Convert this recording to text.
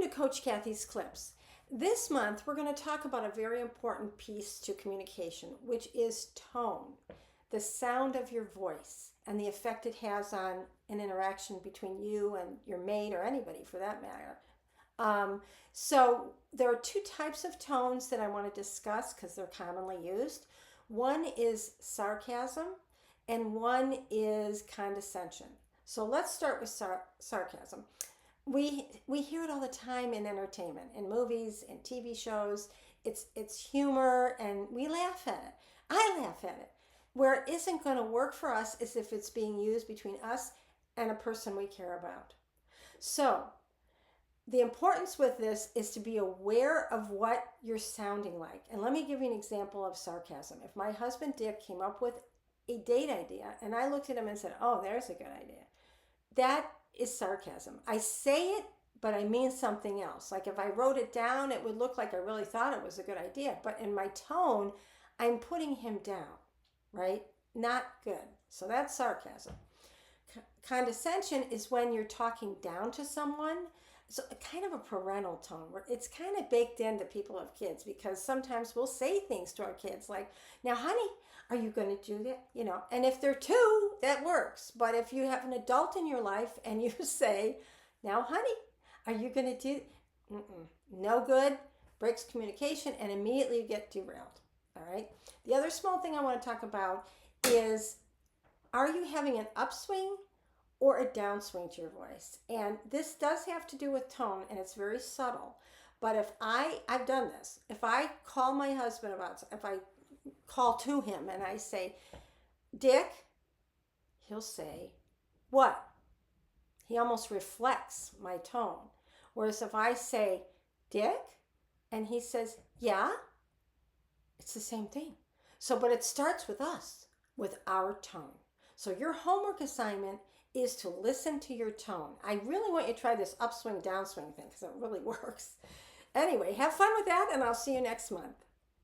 to Coach Kathy's Clips. This month, we're going to talk about a very important piece to communication, which is tone, the sound of your voice, and the effect it has on an interaction between you and your mate or anybody for that matter. So there are two types of tones that I want to discuss because they're commonly used. One is sarcasm and one is condescension. So let's start with sarcasm. We hear it all the time in entertainment, in movies, in TV shows. It's humor and we laugh at it. I laugh at it. Where it isn't going to work for us is if it's being used between us and a person we care about. So the importance with this is to be aware of what you're sounding like. And let me give you an example of sarcasm. If my husband Dick came up with a date idea and I looked at him and said, oh, there's a good idea, that is sarcasm. I say it, but I mean something else. Like if I wrote it down, it would look like I really thought it was a good idea. But in my tone, I'm putting him down, right? Not good. So that's sarcasm. Condescension is when you're talking down to someone. So kind of a parental tone where it's kind of baked into people of kids, because sometimes we'll say things to our kids like, now honey, are you going to do that? You know, and if they're two, that works. But if you have an adult in your life and you say, now honey, are you going to do, no good, breaks communication, and immediately you get derailed. All right. The other small thing I want to talk about is, are you having an upswing or a downswing to your voice? And this does have to do with tone, and it's very subtle. But if I've done this, if I call my husband if I call to him and I say, Dick, he'll say, what? He almost reflects my tone. Whereas if I say, Dick, and he says, yeah, it's the same thing. So, but it starts with us, with our tone. So your homework assignment is to listen to your tone. I really want you to try this upswing, downswing thing because it really works. Anyway, have fun with that, and I'll see you next month.